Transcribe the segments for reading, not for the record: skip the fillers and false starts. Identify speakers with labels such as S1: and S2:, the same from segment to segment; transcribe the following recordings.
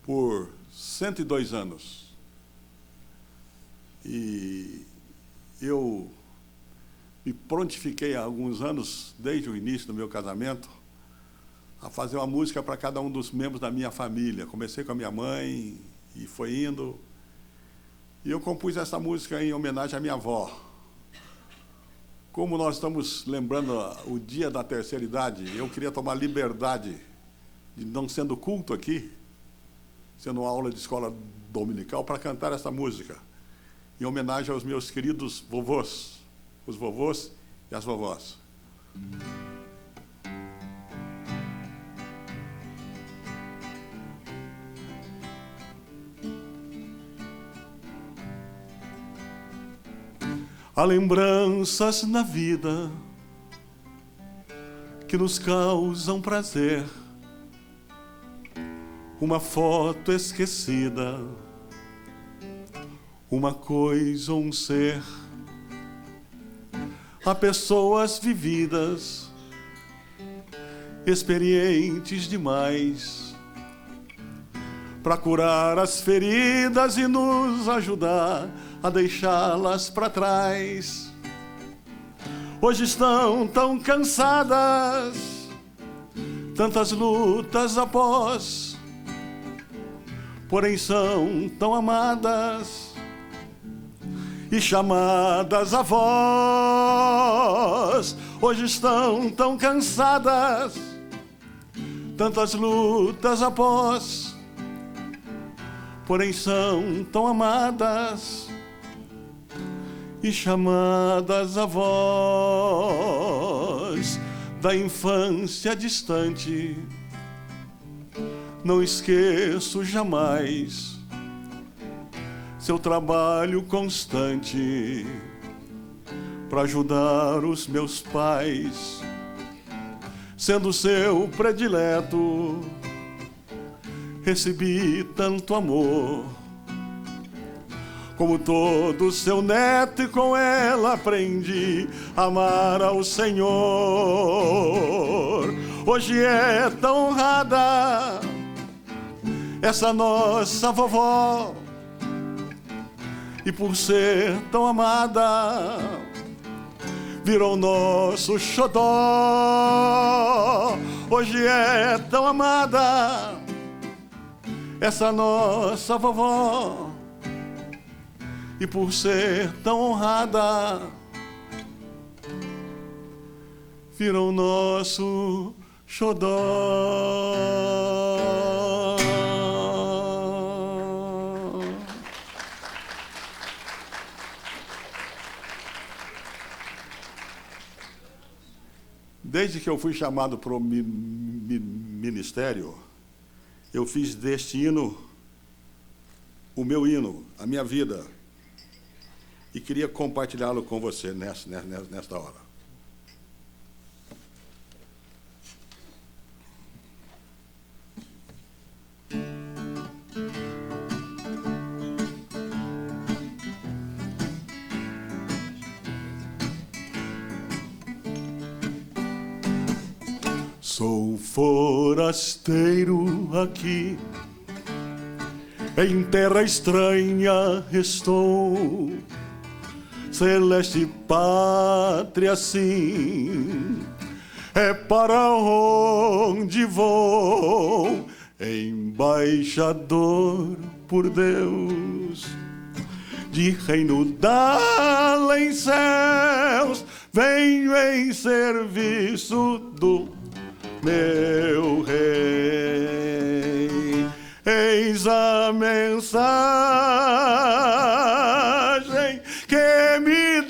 S1: por 102 anos. E eu me prontifiquei há alguns anos, desde o início do meu casamento, a fazer uma música para cada um dos membros da minha família. Comecei com a minha mãe e foi indo. E eu compus essa música em homenagem à minha avó. Como nós estamos lembrando o dia da terceira idade, eu queria tomar liberdade de, não sendo culto aqui, sendo uma aula de escola dominical, para cantar essa música, em homenagem aos meus queridos vovôs, os vovôs e as vovós. Há lembranças na vida que nos causam prazer. Uma foto esquecida, uma coisa ou um ser. Há pessoas vividas, experientes demais, para curar as feridas e nos ajudar a deixá-las para trás. Hoje estão tão cansadas, tantas lutas após, porém são tão amadas e chamadas a voz. Hoje estão tão cansadas, tantas lutas após, porém são tão amadas e chamadas a voz da infância distante. Não esqueço jamais seu trabalho constante para ajudar os meus pais, sendo seu predileto. Recebi tanto amor, como todo seu neto, e com ela aprendi a amar ao Senhor. Hoje é tão honrada essa nossa vovó, e por ser tão amada, virou nosso xodó. Hoje é tão amada essa nossa vovó, e por ser tão honrada, virou nosso xodó. Desde que eu fui chamado para o ministério, eu fiz deste hino o meu hino, a minha vida, e queria compartilhá-lo com você nesta hora. Sou forasteiro aqui, em terra estranha estou, celeste pátria sim, é para onde vou, embaixador por Deus, de reino d'além céus, venho em serviço do meu rei. Eis a mensagem que me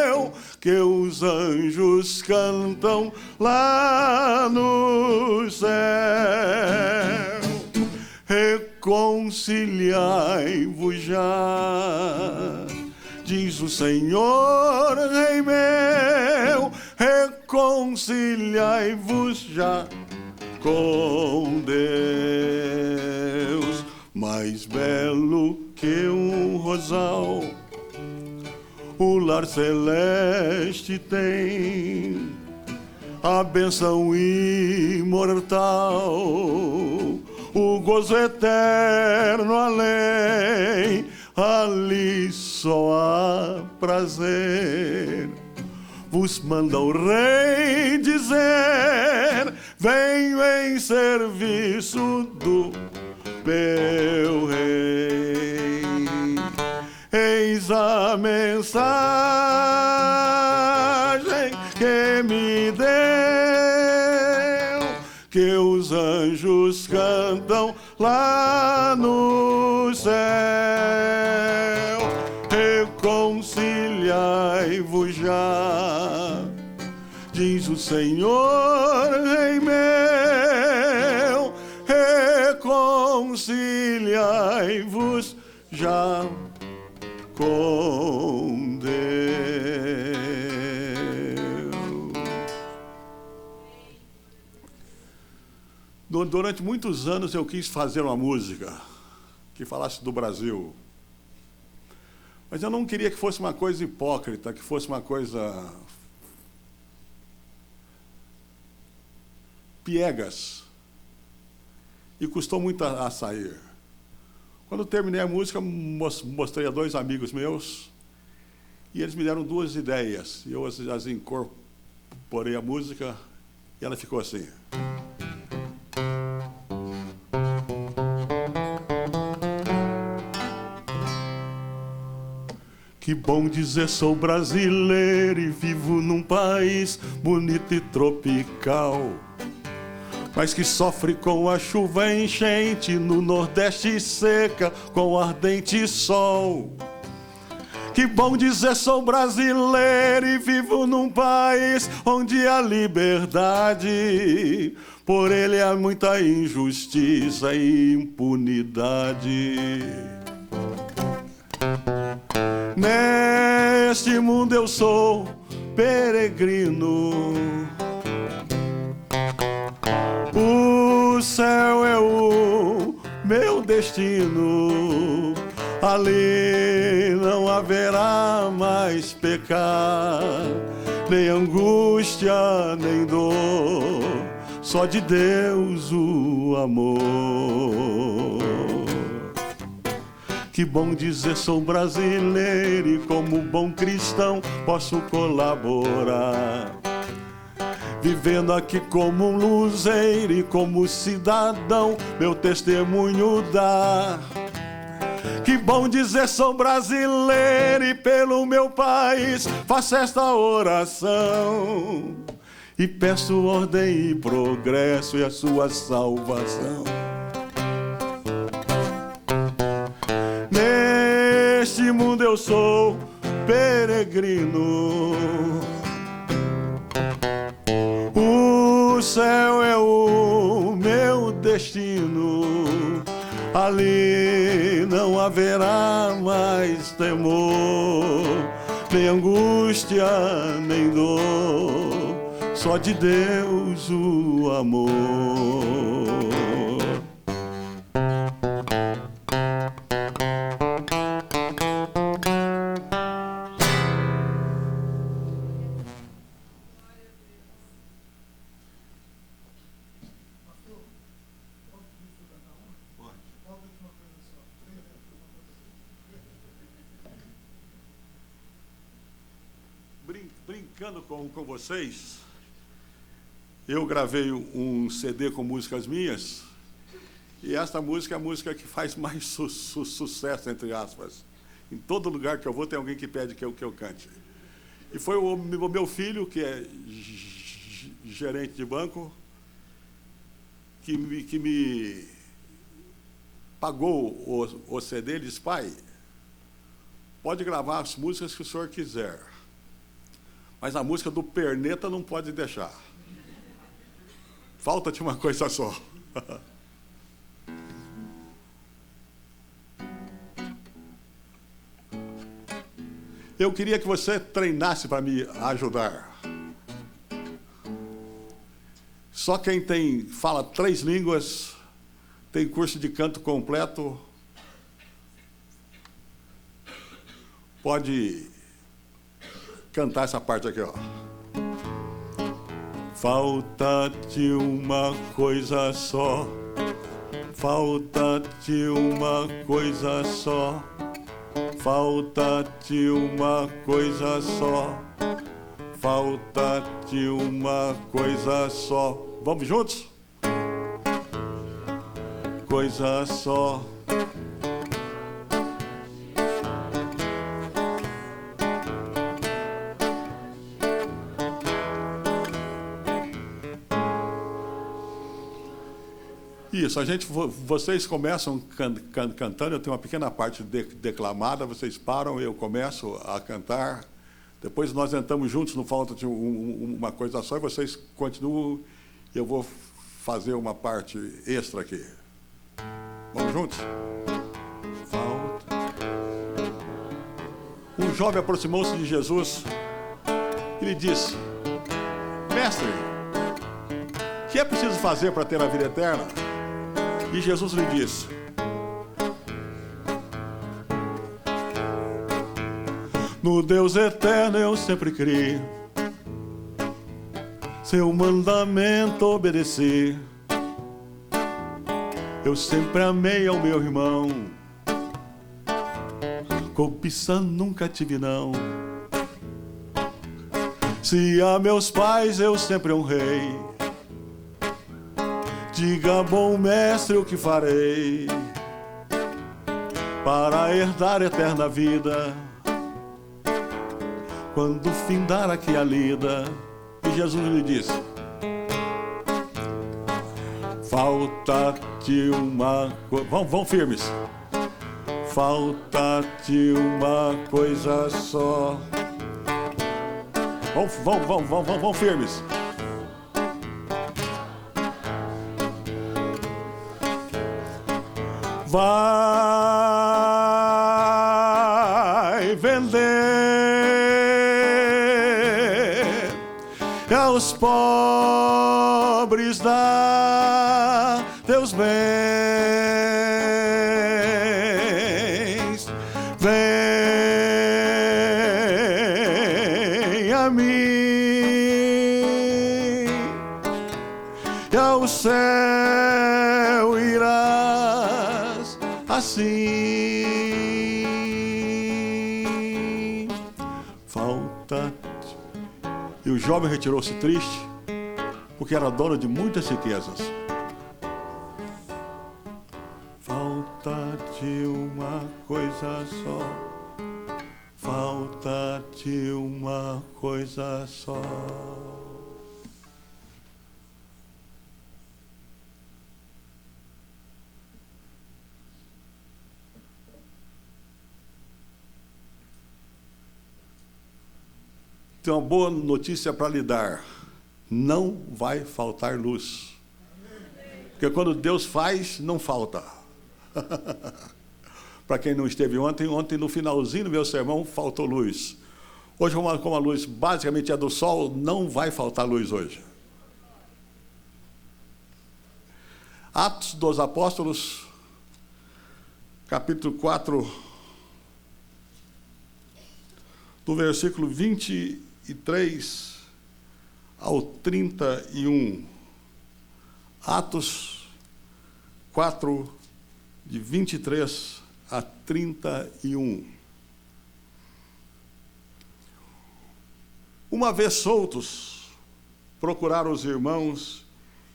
S1: deu, que os anjos cantam lá no céu. Reconciliai-vos já, diz o Senhor, Rei meu, reconciliai-vos já com Deus. Mais belo que um rosal o lar celeste tem, a bênção imortal gozo eterno além, ali só há prazer. Vos manda o rei dizer: venho em serviço do meu rei. Eis a mensagem que me deu, que os anjos cantam lá no céu. Reconciliai-vos já, diz o Senhor, Rei meu. Reconciliai-vos já com Deus. Durante muitos anos eu quis fazer uma música que falasse do Brasil. Mas eu não queria que fosse uma coisa hipócrita, que fosse uma coisa piegas. E custou muito a sair. Quando eu terminei a música, mostrei a 2 amigos meus, e eles me deram 2 ideias. E eu as incorporei a música, e ela ficou assim. Que bom dizer sou brasileiro e vivo num país bonito e tropical, mas que sofre com a chuva enchente, no Nordeste seca com ardente sol. Que bom dizer sou brasileiro e vivo num país onde há liberdade, por ele há muita injustiça e impunidade. Neste mundo eu sou peregrino, o céu é o meu destino, ali não haverá mais pecar, nem angústia, nem dor, só de Deus o amor. Que bom dizer sou brasileiro e como bom cristão posso colaborar, vivendo aqui como um luzeiro e como cidadão meu testemunho dar. Que bom dizer sou brasileiro e pelo meu país faço esta oração e peço ordem e progresso e a sua salvação. Neste mundo eu sou peregrino, o céu é o meu destino, ali não haverá mais temor, nem angústia, nem dor, só de Deus o amor. Brincando com vocês, eu gravei um CD com músicas minhas, e esta música é a música que faz mais sucesso, entre aspas. Em todo lugar que eu vou tem alguém que pede que eu cante. E foi o meu filho, que é gerente de banco, que me pagou o CD. Ele disse: pai, pode gravar as músicas que o senhor quiser, mas a música do Perneta não pode deixar. Falta-te uma coisa só. Eu queria que você treinasse para me ajudar. Só quem fala 3 línguas, tem curso de canto completo, pode cantar essa parte aqui, ó. Falta-te uma coisa só, Falta-te uma coisa só, falta-te uma coisa só, falta-te uma coisa só. Vamos juntos? Coisa só. Isso, vocês começam cantando, eu tenho uma pequena parte declamada, vocês param, eu começo a cantar, depois nós entramos juntos no Falta de uma coisa só, e vocês continuam, e eu vou fazer uma parte extra aqui. Vamos juntos? Falta. Um jovem aproximou-se de Jesus e lhe disse: Mestre, o que é preciso fazer para ter a vida eterna? E Jesus lhe disse: no Deus eterno eu sempre criei, seu mandamento obedeci, eu sempre amei ao meu irmão, cobiça nunca tive não. Se a meus pais eu sempre honrei, diga, bom mestre, o que farei para herdar eterna vida, quando findar aqui a lida? E Jesus lhe disse: falta-te uma coisa. Vão firmes. Falta-te uma coisa só. Vão firmes. Vai vender e aos pobres dá teus bens, vem a mim e ao céu irás assim. Falta-te. E o jovem retirou-se triste, porque era dono de muitas riquezas. Falta-te uma coisa só, falta-te uma coisa só. Tem uma boa notícia para lhe dar: não vai faltar luz. Porque quando Deus faz, não falta. Para quem não esteve ontem no finalzinho do meu sermão, faltou luz. Hoje, como a luz basicamente é do sol, não vai faltar luz hoje. Atos dos Apóstolos, capítulo 4, do versículo 23 ao 31. Atos 4, de 23 a 31. Uma vez soltos, procuraram os irmãos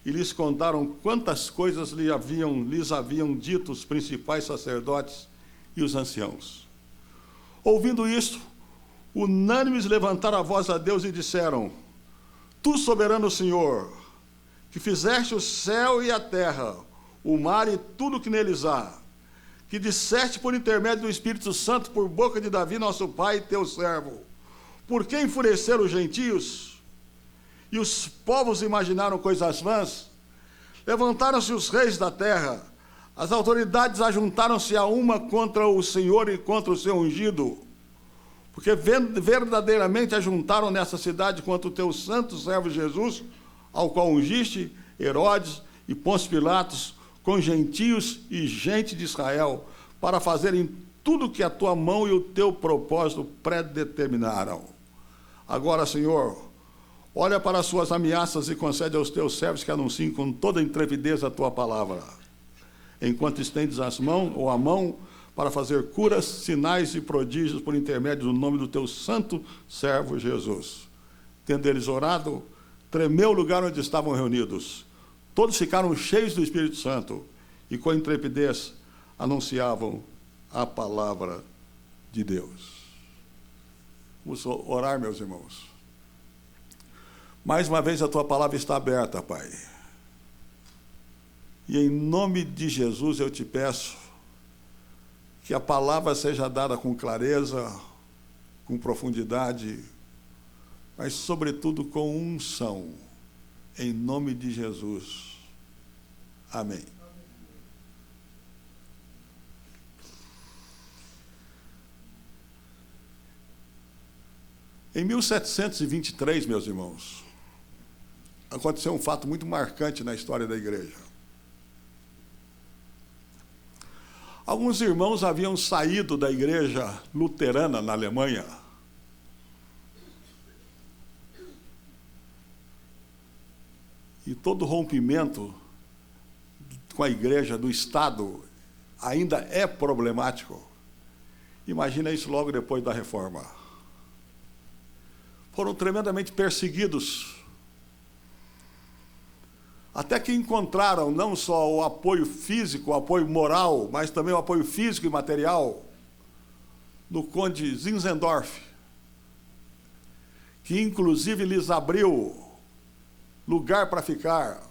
S1: e lhes contaram quantas coisas lhes haviam dito os principais sacerdotes e os anciãos. Ouvindo isto, unânimes levantaram a voz a Deus e disseram: Tu, soberano Senhor, que fizeste o céu e a terra, o mar e tudo que neles há, que disseste por intermédio do Espírito Santo, por boca de Davi, nosso pai, teu servo, por que enfureceram os gentios? E os povos imaginaram coisas vãs? Levantaram-se os reis da terra, as autoridades ajuntaram-se a uma contra o Senhor e contra o seu ungido, porque verdadeiramente ajuntaram nessa cidade contra o teu santo servo Jesus, ao qual ungiste Herodes e Pôncio Pilatos, com gentios e gente de Israel, para fazerem tudo que a tua mão e o teu propósito predeterminaram. Agora, Senhor, olha para as suas ameaças e concede aos teus servos que anunciem com toda intrepidez a tua palavra. enquanto estendes as mãos, ou a mão, para fazer curas, sinais e prodígios por intermédio do nome do teu santo servo Jesus. Tendo eles orado, tremeu o lugar onde estavam reunidos. Todos ficaram cheios do Espírito Santo e com intrepidez anunciavam a palavra de Deus. Vamos orar, meus irmãos. Mais uma vez a tua palavra está aberta, Pai. E em nome de Jesus eu te peço que a palavra seja dada com clareza, com profundidade, mas sobretudo com unção, em nome de Jesus. Amém. Em 1723, meus irmãos, aconteceu um fato muito marcante na história da igreja. Alguns irmãos haviam saído da igreja luterana na Alemanha. E todo rompimento com a igreja do Estado ainda é problemático. Imagina isso logo depois da reforma. Foram tremendamente perseguidos, até que encontraram não só o apoio físico, o apoio moral, mas também o apoio físico e material do conde Zinzendorf, que inclusive lhes abriu lugar para ficar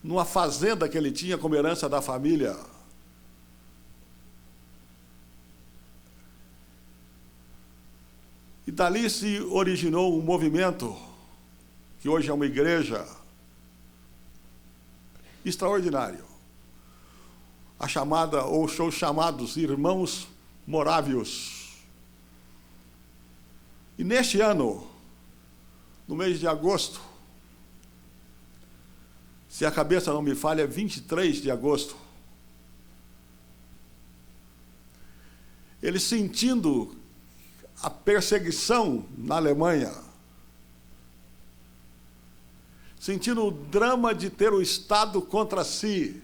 S1: numa fazenda que ele tinha como herança da família. E dali se originou um movimento, que hoje é uma igreja, extraordinário. A chamada, ou os chamados Irmãos Morávios. E neste ano, no mês de agosto, se a cabeça não me falha, é 23 de agosto, eles sentindo a perseguição na Alemanha, sentindo o drama de ter o Estado contra si,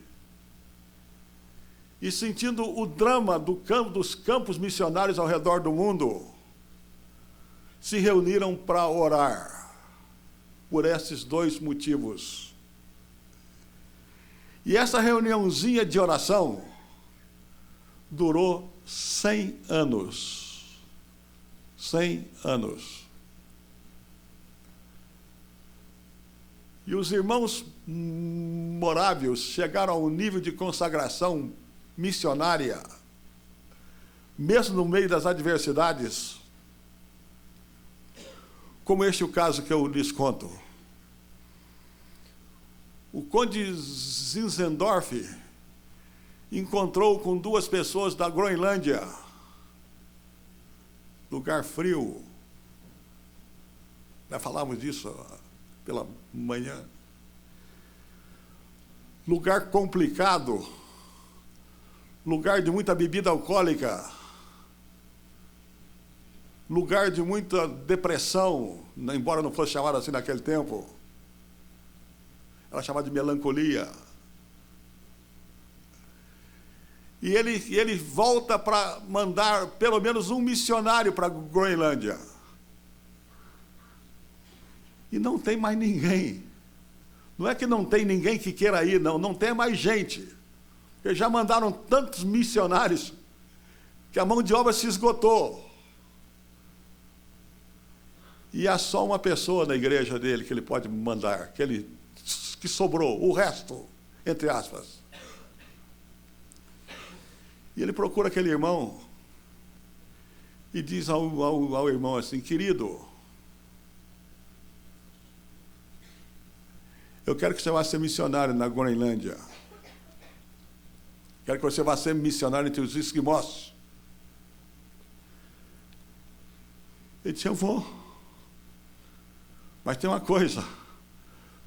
S1: e sentindo o drama dos campos missionários ao redor do mundo, se reuniram para orar por esses dois motivos. E essa reuniãozinha de oração durou 100 anos. 100 anos. E os irmãos morávios chegaram a um nível de consagração missionária, mesmo no meio das adversidades, como este é o caso que eu lhes conto. O conde Zinzendorf encontrou com duas pessoas da Groenlândia, lugar frio. Já falamos disso pela manhã. Lugar complicado, lugar de muita bebida alcoólica, lugar de muita depressão, embora não fosse chamado assim naquele tempo. Era chamado de melancolia. E ele volta para mandar pelo menos um missionário para a Groenlândia. E não tem mais ninguém. Não é que não tem ninguém que queira ir, não tem mais gente. Eles já mandaram tantos missionários que a mão de obra se esgotou. E há só uma pessoa na igreja dele que ele pode mandar, que sobrou, o resto, entre aspas. E ele procura aquele irmão e diz ao irmão assim: querido, eu quero que você vá ser missionário na Groenlândia. Quero que você vá ser missionário entre os esquimós. Ele disse: eu vou. Mas tem uma coisa,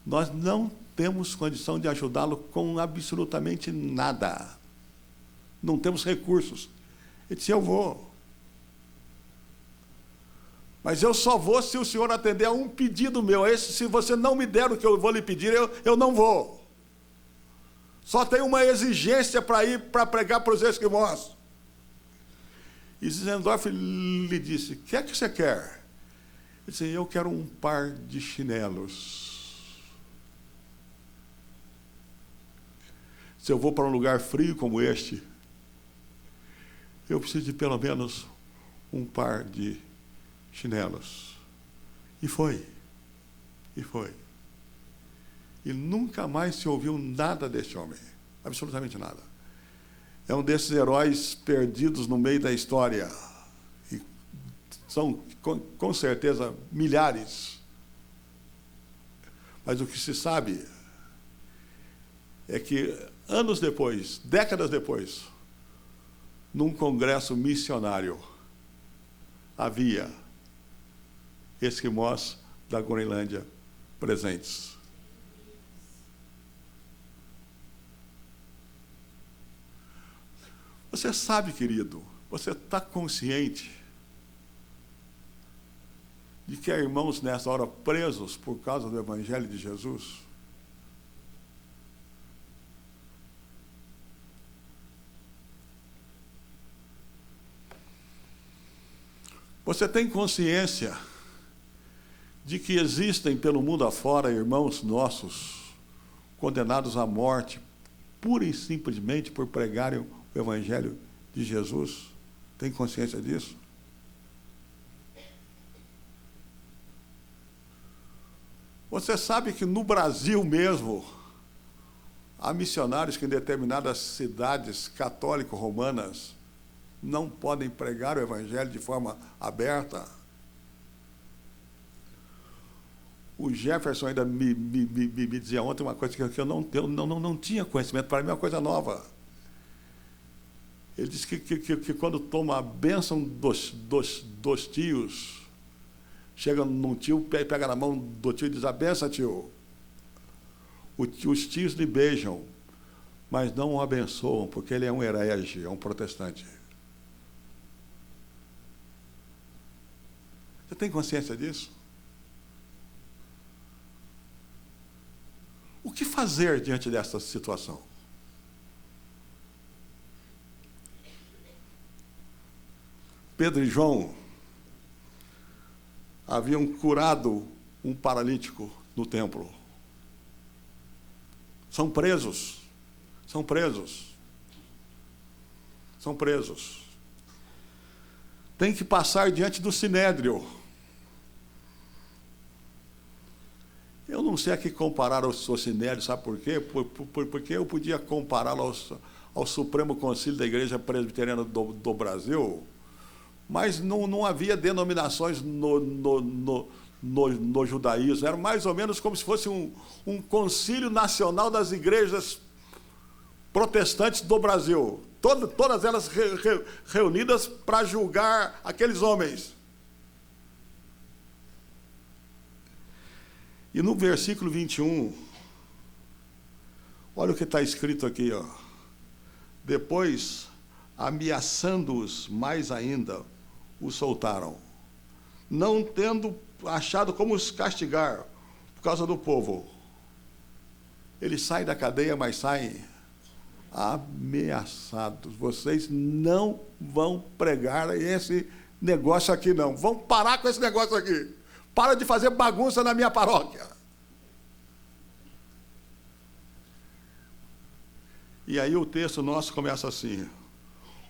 S1: nós não temos condição de ajudá-lo com absolutamente nada. Não temos recursos. Ele disse: eu vou. Mas eu só vou se o senhor atender a um pedido meu. Se você não me der o que eu vou lhe pedir, eu não vou. Só tem uma exigência para ir para pregar para os esquimós. E Zinzendorf lhe disse: o que é que você quer? Ele disse: eu quero um par de chinelos. Se eu vou para um lugar frio como este, eu preciso de pelo menos um par de chinelos. E foi. E foi. E nunca mais se ouviu nada deste homem. Absolutamente nada. É um desses heróis perdidos no meio da história. E são, com certeza, milhares. Mas o que se sabe é que, anos depois, décadas depois, num congresso missionário, havia esquimós da Groenlândia presentes. Você sabe, querido, você está consciente de que há irmãos nessa hora presos por causa do Evangelho de Jesus? Você tem consciência de que existem pelo mundo afora irmãos nossos condenados à morte, pura e simplesmente por pregarem o Evangelho de Jesus? Tem consciência disso? Você sabe que no Brasil mesmo, há missionários que em determinadas cidades católico-romanas não podem pregar o Evangelho de forma aberta? O Jefferson ainda me dizia ontem uma coisa que eu não tinha conhecimento, para mim é uma coisa nova. Ele disse que quando toma a bênção dos tios, chega num tio, pega na mão do tio e diz: a benção, tio. Os tios lhe beijam, mas não o abençoam, porque ele é um herege, é um protestante. Você tem consciência disso? O que fazer diante dessa situação? Pedro e João haviam curado um paralítico no templo. São presos. São presos. São presos. Tem que passar diante do sinédrio. Eu não sei a que comparar ao sinédrio, sabe por quê? Porque eu podia compará-lo ao Supremo Concílio da Igreja Presbiteriana do Brasil, mas não havia denominações no judaísmo. Era mais ou menos como se fosse um concílio nacional das igrejas protestantes do Brasil. Todas elas reunidas para julgar aqueles homens. E no versículo 21, olha o que está escrito aqui, ó. Depois, ameaçando-os mais ainda, os soltaram, não tendo achado como os castigar por causa do povo. Eles saem da cadeia, mas saem ameaçados. Vocês não vão pregar esse negócio aqui, não. Vão parar com esse negócio aqui. Para de fazer bagunça na minha paróquia. E aí o texto nosso começa assim: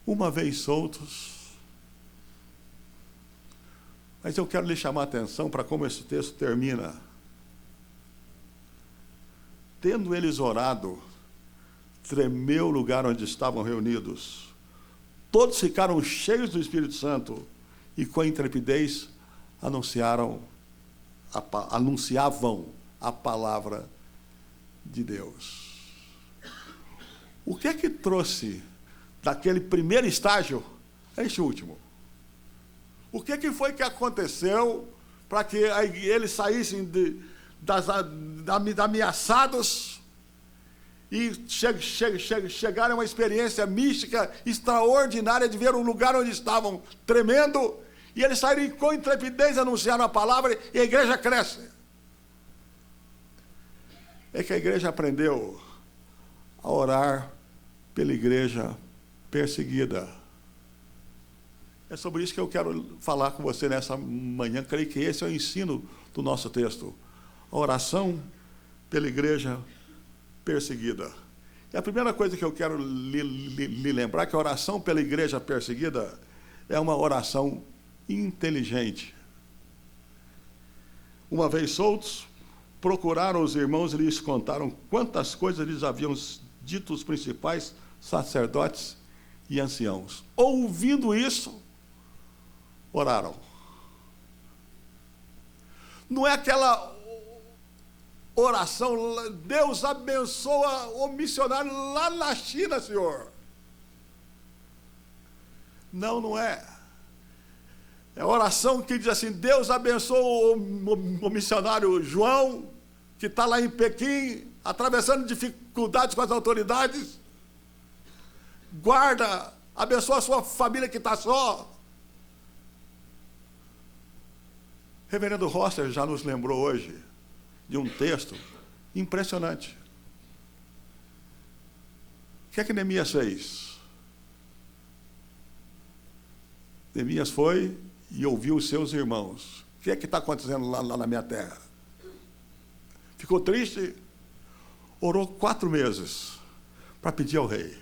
S1: uma vez soltos. Mas eu quero lhe chamar a atenção para como esse texto termina. Tendo eles orado, tremeu o lugar onde estavam reunidos. Todos ficaram cheios do Espírito Santo e com intrepidez anunciavam a palavra de Deus. O que é que trouxe daquele primeiro estágio a este último? O que é que foi que aconteceu para que eles saíssem ameaçados e chegaram a uma experiência mística extraordinária de ver o lugar onde estavam tremendo, e eles saíram com intrepidez, anunciaram a palavra, e a igreja cresce? É que a igreja aprendeu a orar pela igreja perseguida. É sobre isso que eu quero falar com você nessa manhã. Creio que esse é o ensino do nosso texto. A oração pela igreja perseguida. E a primeira coisa que eu quero lhe lembrar é que a oração pela igreja perseguida é uma oração inteligente. Uma vez soltos, procuraram os irmãos e lhes contaram quantas coisas lhes haviam dito os principais sacerdotes e anciãos. Ouvindo isso, oraram. Não é aquela oração, Deus abençoa o missionário lá na China, Senhor. Não, não é. É a oração que diz assim, Deus abençoa o missionário João, que está lá em Pequim, atravessando dificuldades com as autoridades. Guarda, abençoa a sua família que está só. Reverendo Rosser já nos lembrou hoje de um texto impressionante. O que é que Neemias fez? Neemias foi e ouviu os seus irmãos. O que é que está acontecendo lá na minha terra? Ficou triste? Orou 4 meses para pedir ao rei.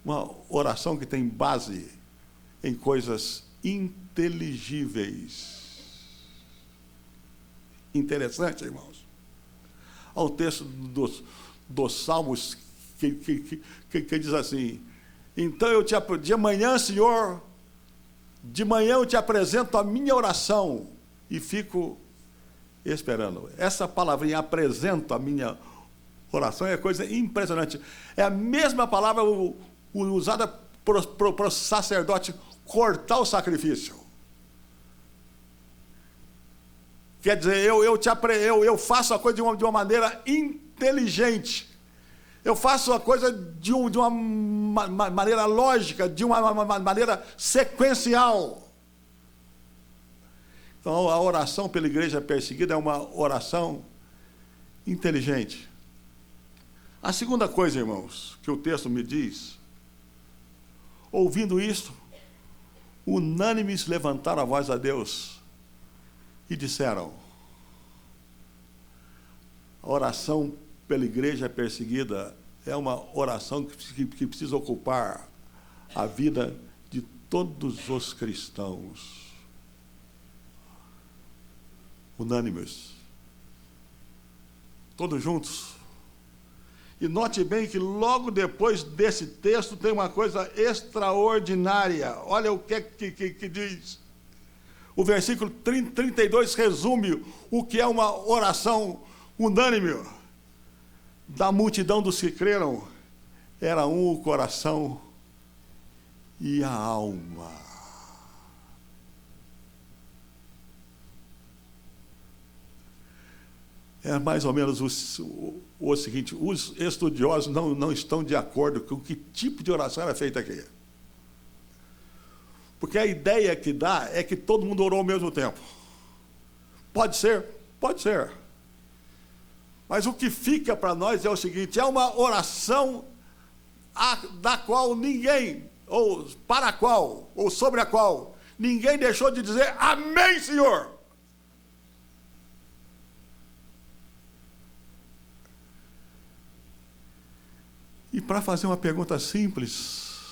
S1: Uma oração que tem base em coisas inteligíveis. Interessante, irmãos. Há um texto dos Salmos que diz assim, então de manhã, Senhor, de manhã eu te apresento a minha oração e fico esperando. Essa palavrinha, apresento a minha oração, é coisa impressionante. É a mesma palavra usada para o sacerdote cortar o sacrifício. Quer dizer, eu faço a coisa de uma maneira inteligente. Eu faço a coisa de uma maneira lógica, de uma maneira sequencial. Então, a oração pela igreja perseguida é uma oração inteligente. A segunda coisa, irmãos, que o texto me diz, ouvindo isso, unânimes levantaram a voz a Deus e disseram, a oração pela igreja perseguida é uma oração que precisa ocupar a vida de todos os cristãos. Unânimes. Todos juntos. E note bem que logo depois desse texto tem uma coisa extraordinária. Olha o que diz. O versículo 32 resume o que é uma oração unânime. Da multidão dos que creram, era um o coração e a alma. É mais ou menos o seguinte, os estudiosos não estão de acordo com que tipo de oração era feita aqui. Porque a ideia que dá é que todo mundo orou ao mesmo tempo. Pode ser? Pode ser. Mas o que fica para nós é o seguinte, é uma oração da qual ninguém, ou para a qual, ou sobre a qual, ninguém deixou de dizer, amém, Senhor. E para fazer uma pergunta simples,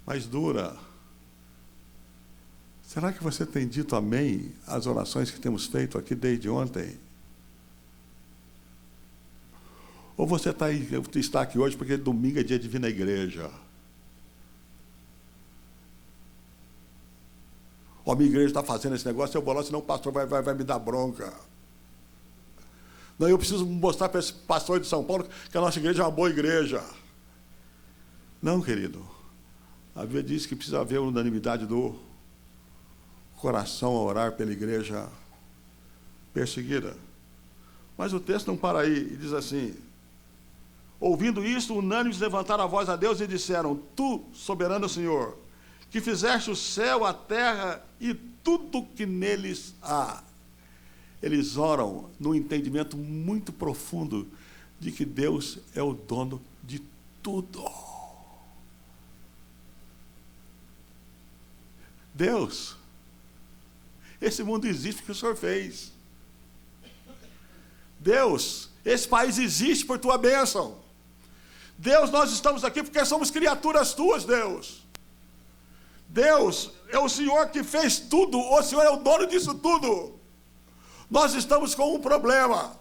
S1: mas dura, será que você tem dito amém às orações que temos feito aqui desde ontem? Ou você está aqui hoje porque domingo é dia de vir na igreja? Ou a minha igreja está fazendo esse negócio, eu vou lá, senão o pastor vai me dar bronca. Não, eu preciso mostrar para esse pastor de São Paulo que a nossa igreja é uma boa igreja. Não, querido. A Bíblia diz que precisa haver unanimidade do coração a orar pela igreja perseguida. Mas o texto não para aí, e diz assim, ouvindo isto, unânimes levantaram a voz a Deus e disseram, tu, soberano Senhor, que fizeste o céu, a terra e tudo que neles há. Eles oram num entendimento muito profundo de que Deus é o dono de tudo. Deus, esse mundo existe porque o Senhor fez. Deus, esse país existe por tua bênção. Deus, nós estamos aqui porque somos criaturas tuas, Deus. Deus, é o Senhor que fez tudo, o Senhor é o dono disso tudo. Nós estamos com um problema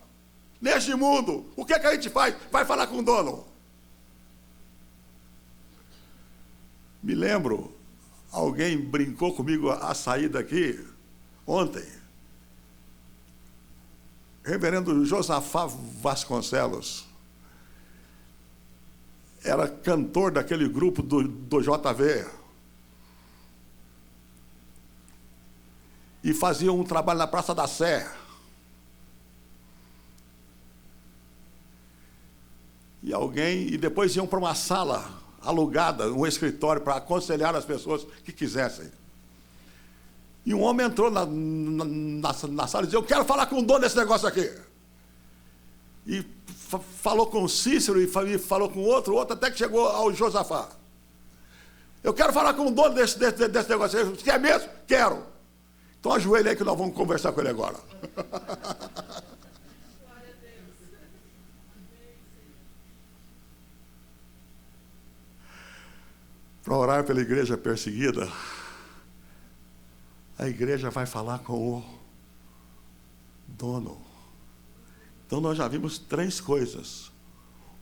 S1: neste mundo. O que é que a gente faz? Vai falar com o dono. Me lembro, alguém brincou comigo a sair daqui ontem. Reverendo Josafá Vasconcelos era cantor daquele grupo do JV e fazia um trabalho na Praça da Sé. E depois iam para uma sala alugada, um escritório, para aconselhar as pessoas que quisessem. E um homem entrou na sala e disse: eu quero falar com o dono desse negócio aqui. E falou com o Cícero e falou com o outro até que chegou ao Josafá. Eu quero falar com o dono desse negócio. Você quer mesmo? Quero. Então ajoelha aí que nós vamos conversar com ele agora. Para orar pela igreja perseguida, a igreja vai falar com o dono. Então nós já vimos 3 coisas: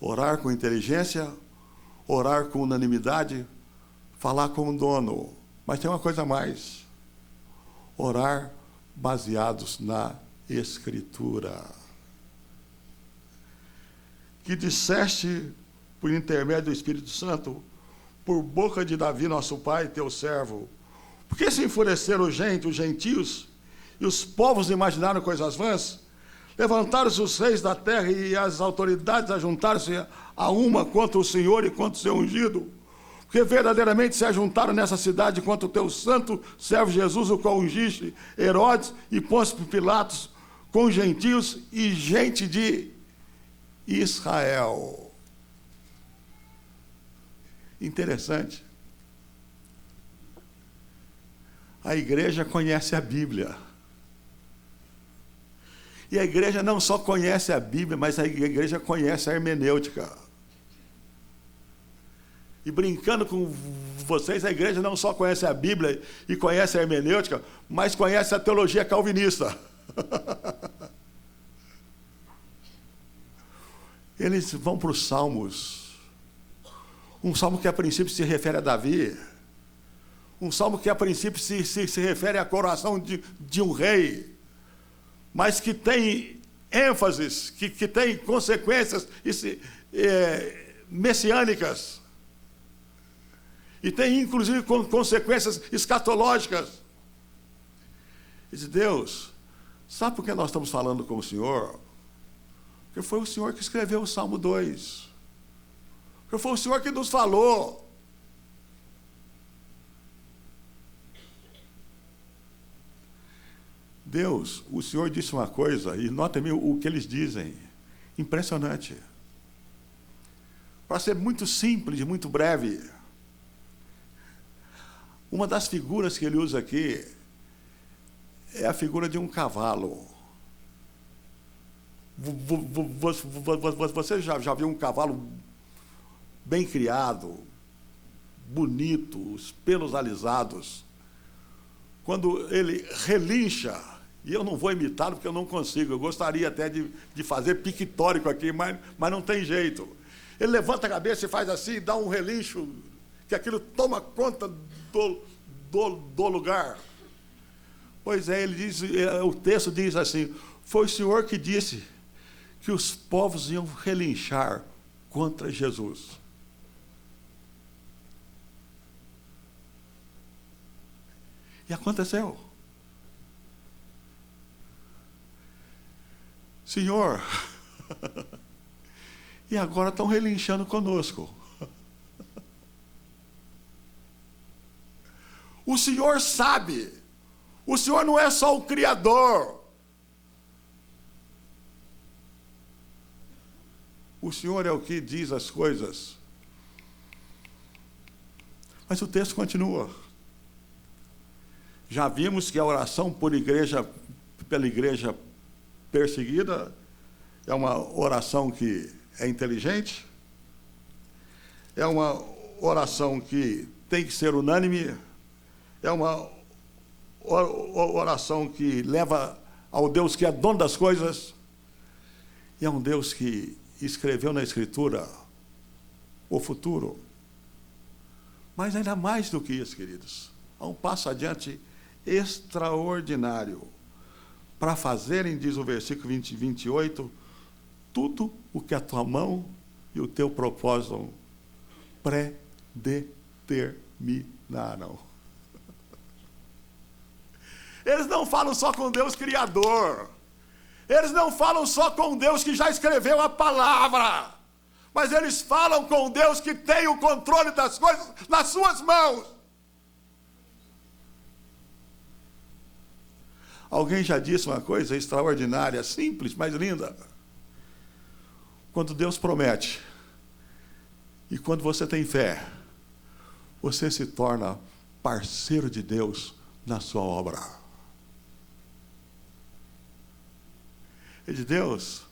S1: orar com inteligência, orar com unanimidade, falar com o dono. Mas tem uma coisa a mais: orar baseados na Escritura. Que disseste, por intermédio do Espírito Santo, por boca de Davi, nosso pai, teu servo: por que se enfureceram os gentios, e os povos imaginaram coisas vãs? Levantaram-se os reis da terra e as autoridades ajuntaram-se a uma contra o Senhor e contra o seu ungido, porque verdadeiramente se ajuntaram nessa cidade contra o teu santo servo Jesus, o qual ungiste, Herodes e Pôncio Pilatos, com gentios e gente de Israel. Interessante. A igreja conhece a Bíblia. E a igreja não só conhece a Bíblia, mas a igreja conhece a hermenêutica. E brincando com vocês, a igreja não só conhece a Bíblia e conhece a hermenêutica, mas conhece a teologia calvinista. Eles vão para os Salmos. Um salmo que a princípio se refere a Davi. Um salmo que a princípio se refere à coroação de um rei. Mas que tem ênfases, que tem consequências messiânicas. E tem, inclusive, consequências escatológicas. E diz: Deus, sabe por que nós estamos falando com o Senhor? Porque foi o Senhor que escreveu o Salmo 2. Porque foi o Senhor que nos falou. Deus, o Senhor disse uma coisa, e notem o que eles dizem. Impressionante. Para ser muito simples e muito breve, uma das figuras que ele usa aqui é a figura de um cavalo. Você já viu um cavalo bem criado, bonito, os pelos alisados? Quando ele relincha, e eu não vou imitá-lo porque eu não consigo, eu gostaria até de fazer pictórico aqui, mas não tem jeito. Ele levanta a cabeça e faz assim, dá um relincho, que aquilo toma conta do lugar. Pois é, ele diz, o texto diz assim: foi o Senhor que disse que os povos iam relinchar contra Jesus. E aconteceu. Senhor, e agora estão relinchando conosco. O Senhor sabe. O Senhor não é só o Criador. O O Senhor é o que diz as coisas. Mas o texto continua. Já vimos que a oração pela igreja perseguida é uma oração que é inteligente, é uma oração que tem que ser unânime, é uma oração que leva ao Deus que é dono das coisas, e é um Deus que escreveu na Escritura o futuro. Mas ainda mais do que isso, queridos, há um passo adiante extraordinário para fazerem, diz o versículo 28, tudo o que a tua mão e o teu propósito predeterminaram. Eles não falam só com Deus Criador. Eles não falam só com Deus que já escreveu a palavra. Mas eles falam com Deus que tem o controle das coisas nas suas mãos. Alguém já disse uma coisa extraordinária, simples, mas linda. Quando Deus promete, e quando você tem fé, você se torna parceiro de Deus na sua obra. E de Deus,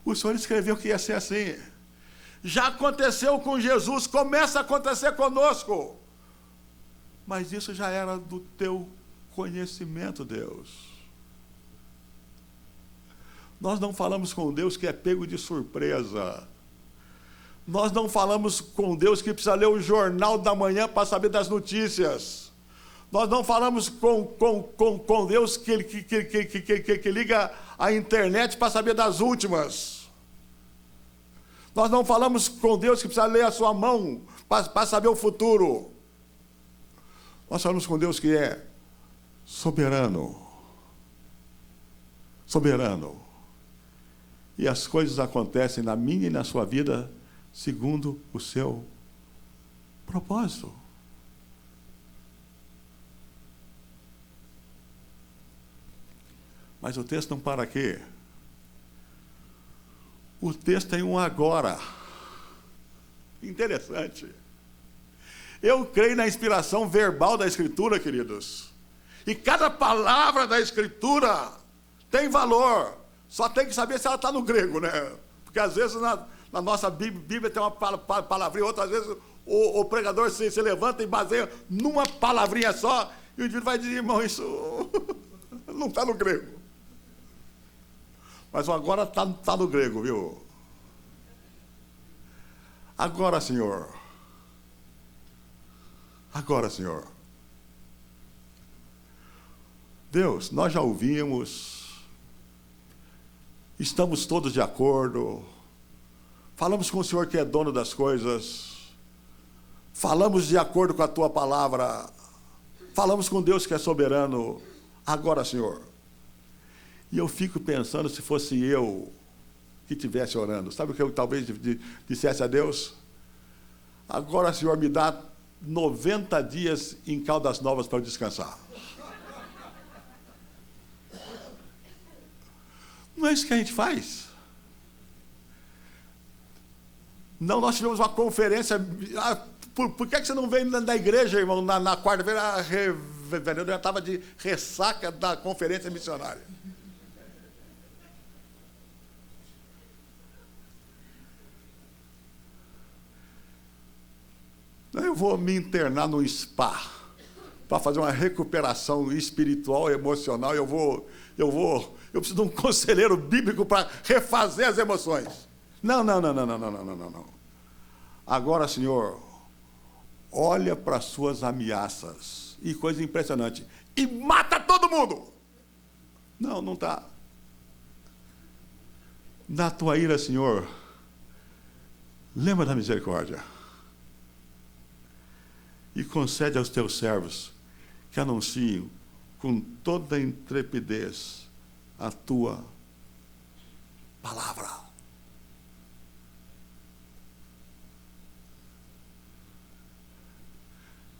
S1: o Senhor escreveu que ia ser assim. Já aconteceu com Jesus, começa a acontecer conosco. Mas isso já era do teu conhecimento, Deus. Nós não falamos com Deus que é pego de surpresa. Nós não falamos com Deus que precisa ler o jornal da manhã para saber das notícias. Nós não falamos com Deus que liga a internet para saber das últimas. Nós não falamos com Deus que precisa ler a sua mão para saber o futuro. Nós falamos com Deus que é soberano. Soberano. E as coisas acontecem na minha e na sua vida segundo o seu propósito. Mas o texto não para aqui. O texto tem um agora. Interessante. Eu creio na inspiração verbal da Escritura, queridos. E cada palavra da Escritura tem valor. Só tem que saber se ela está no grego, né? Porque às vezes na nossa Bíblia tem uma palavrinha, outras vezes o pregador se levanta e baseia numa palavrinha só, e o indivíduo vai dizer, irmão, isso não está no grego. Mas agora está no grego, viu? Agora, Senhor. Agora, Senhor. Deus, nós já ouvimos, estamos todos de acordo, falamos com o Senhor que é dono das coisas, falamos de acordo com a Tua palavra, falamos com Deus que é soberano. Agora, Senhor. E eu fico pensando se fosse eu que estivesse orando. Sabe o que eu talvez dissesse a Deus? Agora, Senhor, me dá 90 dias em Caldas Novas para eu descansar. Não é isso que a gente faz? Não, nós tivemos uma conferência. Por que você não veio na igreja, irmão, na quarta-feira? Eu já estava de ressaca da conferência missionária. Eu vou me internar no spa para fazer uma recuperação espiritual e emocional. Eu preciso de um conselheiro bíblico para refazer as emoções. Não. Agora, Senhor, olha para as suas ameaças. E coisa impressionante. E mata todo mundo. Não está. Na tua ira, Senhor, lembra da misericórdia. E concede aos teus servos que anunciem com toda a intrepidez a tua palavra.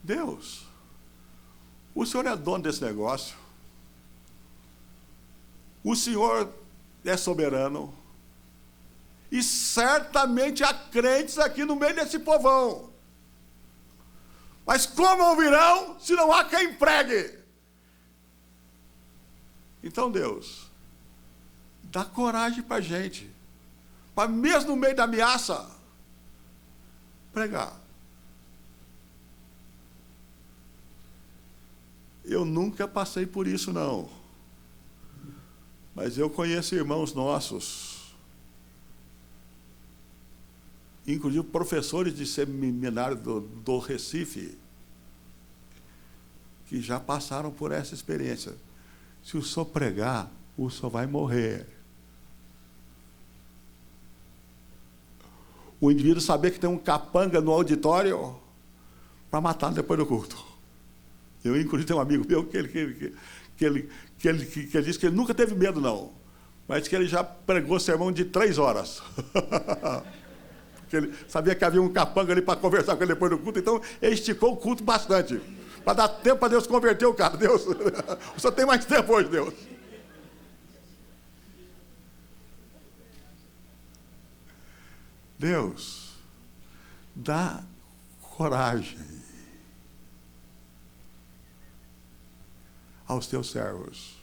S1: Deus, o Senhor é dono desse negócio. O Senhor é soberano. E certamente há crentes aqui no meio desse povão. Mas como ouvirão se não há quem pregue? Então, Deus, dá coragem para a gente, para mesmo no meio da ameaça, pregar. Eu nunca passei por isso, não. Mas eu conheço irmãos nossos, inclusive professores de seminário do Recife, que já passaram por essa experiência. Se o senhor pregar, o senhor vai morrer. O indivíduo saber que tem um capanga no auditório para matar depois do culto. Eu, inclusive, tenho um amigo meu que ele disse que ele nunca teve medo, não. Mas que ele já pregou sermão de 3 horas. Porque ele sabia que havia um capanga ali para conversar com ele depois do culto, então ele esticou o culto bastante. Para dar tempo para Deus converter o cara. Deus, o senhor tem mais tempo hoje, Deus. Deus, dá coragem aos teus servos.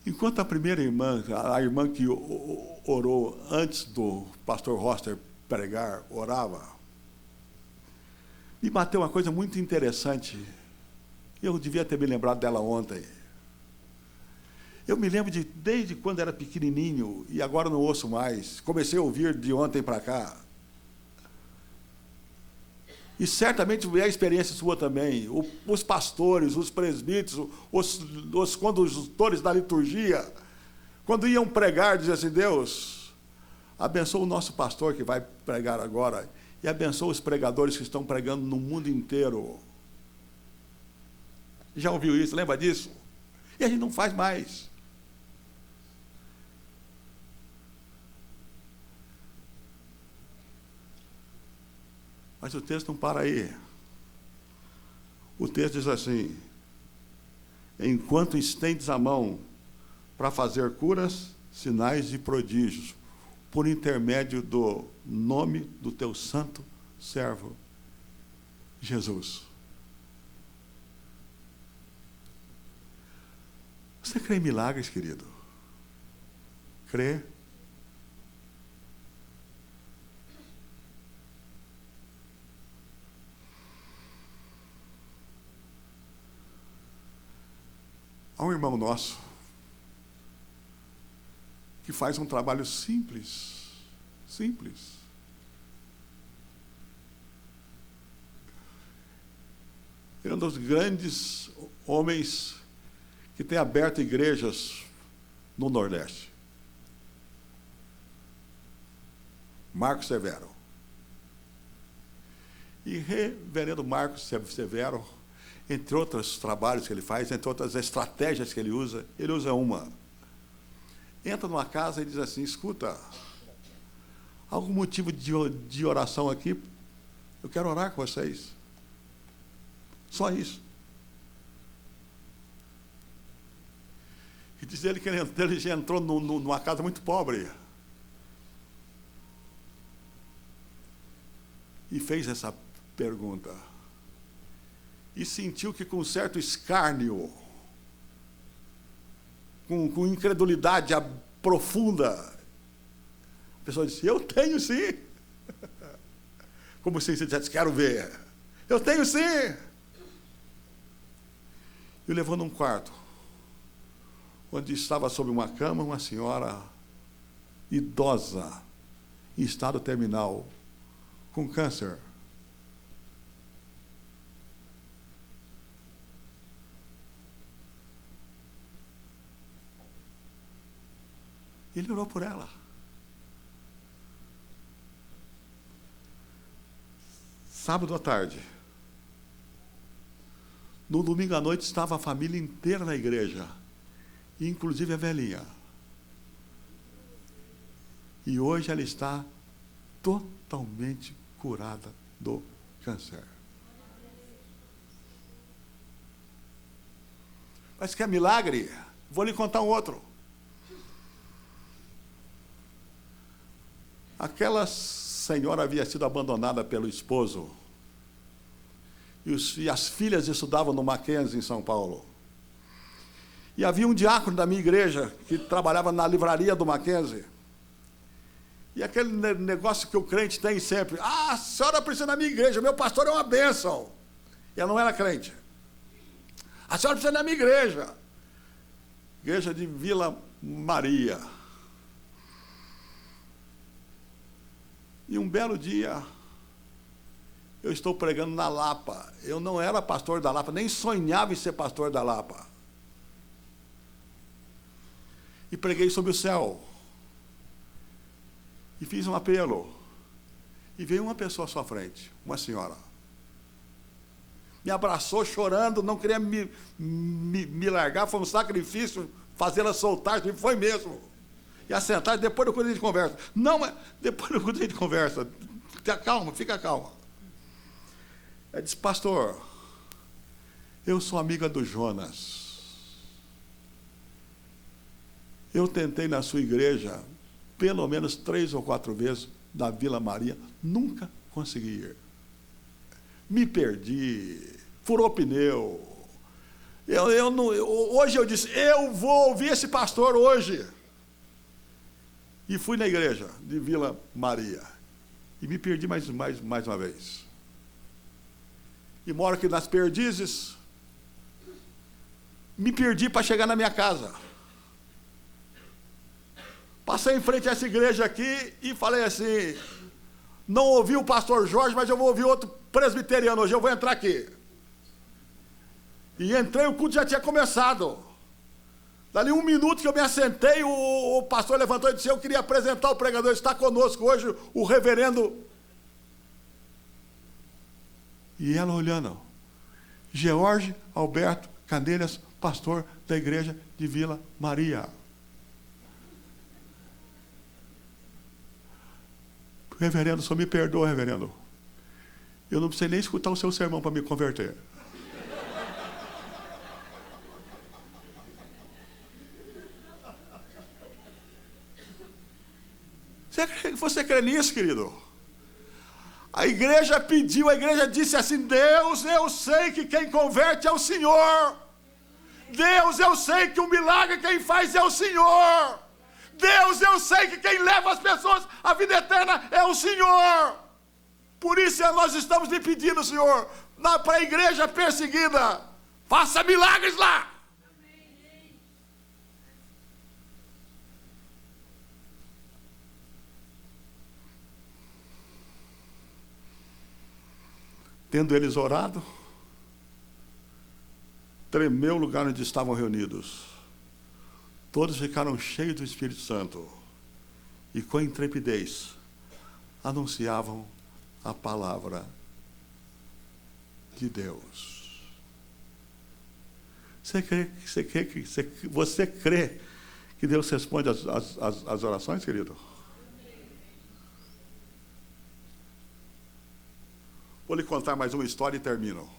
S1: Enquanto a primeira irmã, a irmã que orou antes do pastor Roster pregar, orava, me bateu uma coisa muito interessante. Eu devia ter me lembrado dela ontem. Eu me lembro desde quando era pequenininho, e agora não ouço mais. Comecei a ouvir de ontem para cá. E certamente é a experiência sua também. Os pastores, os presbíteros, os condutores da liturgia, quando iam pregar, diziam assim: Deus, abençoa o nosso pastor que vai pregar agora, e abençoa os pregadores que estão pregando no mundo inteiro. Já ouviu isso? Lembra disso? E a gente não faz mais. Mas o texto não para aí. O texto diz assim: enquanto estendes a mão para fazer curas, sinais e prodígios, por intermédio do nome do teu santo servo, Jesus. Você crê em milagres, querido? Crê? Há um irmão nosso que faz um trabalho simples. Ele é um dos grandes homens que tem aberto igrejas no Nordeste. Marcos Severo. E reverendo Marcos Severo, entre outros trabalhos que ele faz, entre outras estratégias que ele usa uma. Entra numa casa e diz assim: escuta, algum motivo de oração aqui? Eu quero orar com vocês. Só isso. E diz ele que ele já entrou numa casa muito pobre e fez essa pergunta. E sentiu que com certo escárnio, com incredulidade profunda, a pessoa disse: eu tenho sim. Como se você dissesse: quero ver. Eu tenho sim. E o levou num quarto, onde estava sobre uma cama uma senhora idosa, em estado terminal, com câncer. Ele orou por ela. Sábado à tarde. No domingo à noite estava a família inteira na igreja, inclusive a velhinha. E hoje ela está totalmente curada do câncer. Mas quer milagre? Vou lhe contar um outro. Aquela senhora havia sido abandonada pelo esposo. E as filhas estudavam no Mackenzie, em São Paulo. E havia um diácono da minha igreja que trabalhava na livraria do Mackenzie. E aquele negócio que o crente tem sempre: a senhora precisa da minha igreja, meu pastor é uma bênção. E ela não era crente. A senhora precisa da minha igreja. Igreja de Vila Maria. E um belo dia, eu estou pregando na Lapa. Eu não era pastor da Lapa, nem sonhava em ser pastor da Lapa. E preguei sobre o céu. E fiz um apelo. E veio uma pessoa à sua frente, uma senhora. Me abraçou chorando, não queria me largar, foi um sacrifício fazê-la soltar, e foi mesmo. E assentar, depois do culto a gente conversa. Não, mas depois do culto a gente conversa. Fica calma. Ela disse: pastor, eu sou amiga do Jonas. Eu tentei na sua igreja pelo menos 3 ou 4 vezes na Vila Maria, nunca consegui ir. Me perdi, furou pneu. Hoje eu disse: eu vou ouvir esse pastor hoje. E fui na igreja de Vila Maria. E me perdi mais uma vez. E moro aqui nas Perdizes. Me perdi para chegar na minha casa. Passei em frente a essa igreja aqui e falei assim: não ouvi o pastor Jorge, mas eu vou ouvir outro presbiteriano hoje, eu vou entrar aqui. E entrei, o culto já tinha começado. Dali 1 minuto que eu me assentei, o pastor levantou e disse: eu queria apresentar o pregador, está conosco hoje, o reverendo. E ela olhando: George Alberto Candelhas, pastor da igreja de Vila Maria. Reverendo, só me perdoa, reverendo. Eu não precisei nem escutar o seu sermão para me converter. Você crê nisso, querido? A igreja pediu, a igreja disse assim: Deus, eu sei que quem converte é o Senhor. Deus, eu sei que o milagre quem faz é o Senhor. Deus, eu sei que quem leva as pessoas à vida eterna é o Senhor. Por isso nós estamos lhe pedindo, Senhor, para a igreja perseguida, faça milagres lá. Tendo eles orado, tremeu o lugar onde estavam reunidos. Todos ficaram cheios do Espírito Santo e com intrepidez anunciavam a palavra de Deus. Você crê que Deus responde às orações, querido? Vou lhe contar mais uma história e termino.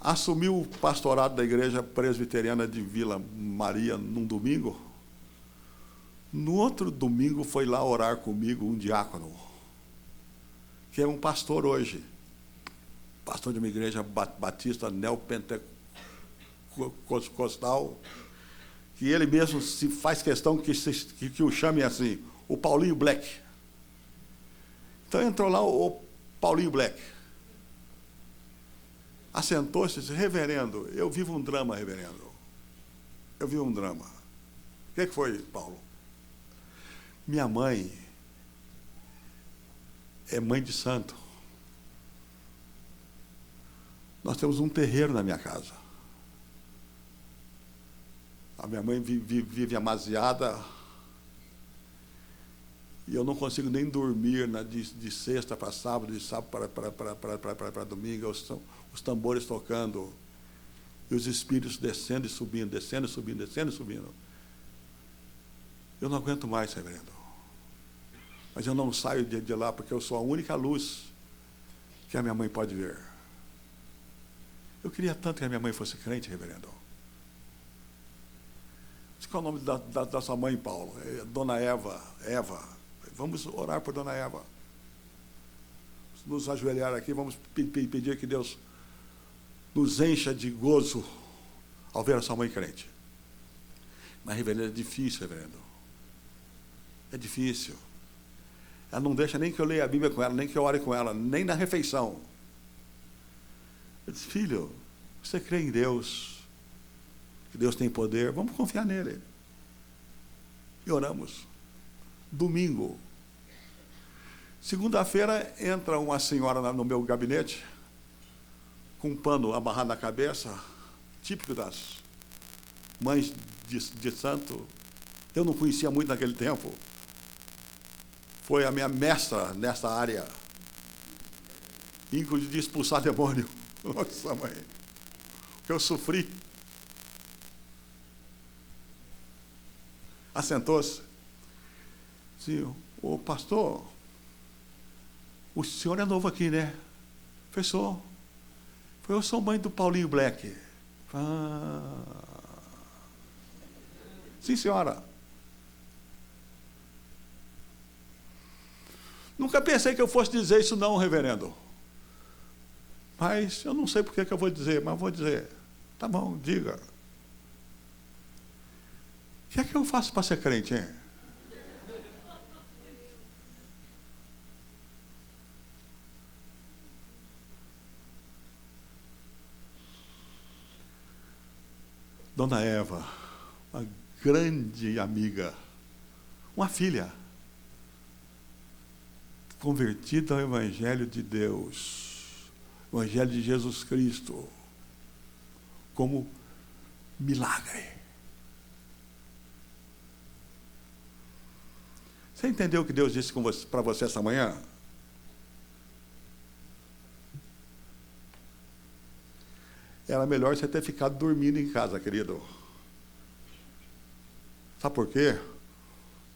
S1: Assumiu o pastorado da igreja presbiteriana de Vila Maria num domingo. No outro domingo foi lá orar comigo um diácono, que é um pastor hoje, pastor de uma igreja batista neopentecostal, que ele mesmo se faz questão que o chame assim, o Paulinho Black. Então entrou lá o Paulinho Black. Assentou-se e disse: reverendo, eu vivo um drama, reverendo. Eu vivo um drama. O que foi, Paulo? Minha mãe é mãe de santo. Nós temos um terreiro na minha casa. A minha mãe vive amaziada e eu não consigo nem dormir de sexta para sábado, de sábado para domingo. Os tambores tocando e os espíritos descendo e subindo, descendo e subindo, descendo e subindo. Eu não aguento mais, reverendo. Mas eu não saio de lá porque eu sou a única luz que a minha mãe pode ver. Eu queria tanto que a minha mãe fosse crente, reverendo. Qual é o nome da sua mãe, Paulo? É Dona Eva. Vamos orar por Dona Eva. Nos ajoelhar aqui, vamos pedir que Deus nos encha de gozo ao ver a sua mãe crente. Mas, reverendo, é difícil, reverendo. É difícil. Ela não deixa nem que eu leia a Bíblia com ela, nem que eu ore com ela, nem na refeição. Eu disse, filho, você crê em Deus, que Deus tem poder, vamos confiar nele. E oramos. Domingo. Segunda-feira, entra uma senhora no meu gabinete, com um pano amarrado na cabeça, típico das mães de santo. Eu não conhecia muito naquele tempo. Foi a minha mestra nessa área, inclusive de expulsar demônio. Nossa, mãe, eu sofri. Assentou-se. Sim, ô pastor, o senhor é novo aqui, né? Fechou. Eu sou mãe do Paulinho Black. Sim, senhora. Nunca pensei que eu fosse dizer isso não, reverendo. Mas eu não sei por que eu vou dizer, mas vou dizer. Tá bom, diga. O que é que eu faço para ser crente, hein? Dona Eva, uma grande amiga, uma filha, convertida ao Evangelho de Deus, Evangelho de Jesus Cristo, como milagre. Você entendeu o que Deus disse para você essa manhã? Era melhor você ter ficado dormindo em casa, querido. Sabe por quê?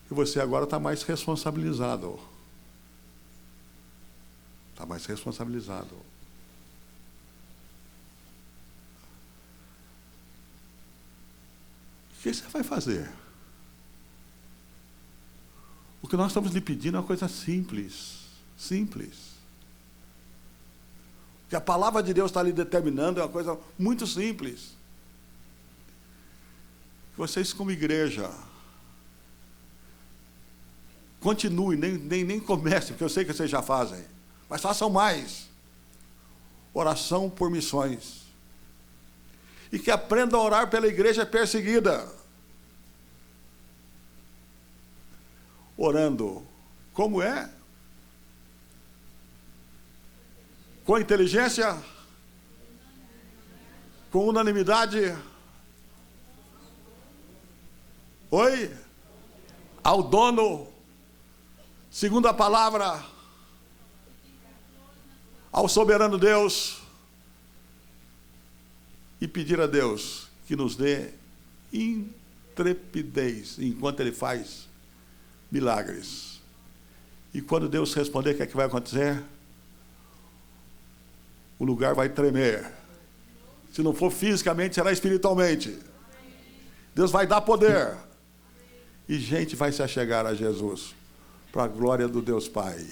S1: Porque você agora está mais responsabilizado. Está mais responsabilizado. O que você vai fazer? O que nós estamos lhe pedindo é uma coisa simples. Simples. O que a palavra de Deus está lhe determinando é uma coisa muito simples. Vocês, como igreja, continuem, nem comecem, porque eu sei que vocês já fazem, mas façam mais. Oração por missões. E que aprendam a orar pela igreja perseguida. Orando. Como é? Com inteligência? Com unanimidade? Oi? Ao dono? Segundo a palavra? Ao soberano Deus? E pedir a Deus que nos dê intrepidez enquanto Ele faz milagres. E quando Deus responder, o que é que vai acontecer? O lugar vai tremer. Se não for fisicamente, será espiritualmente. Deus vai dar poder. E gente vai se achegar a Jesus, para a glória do Deus Pai.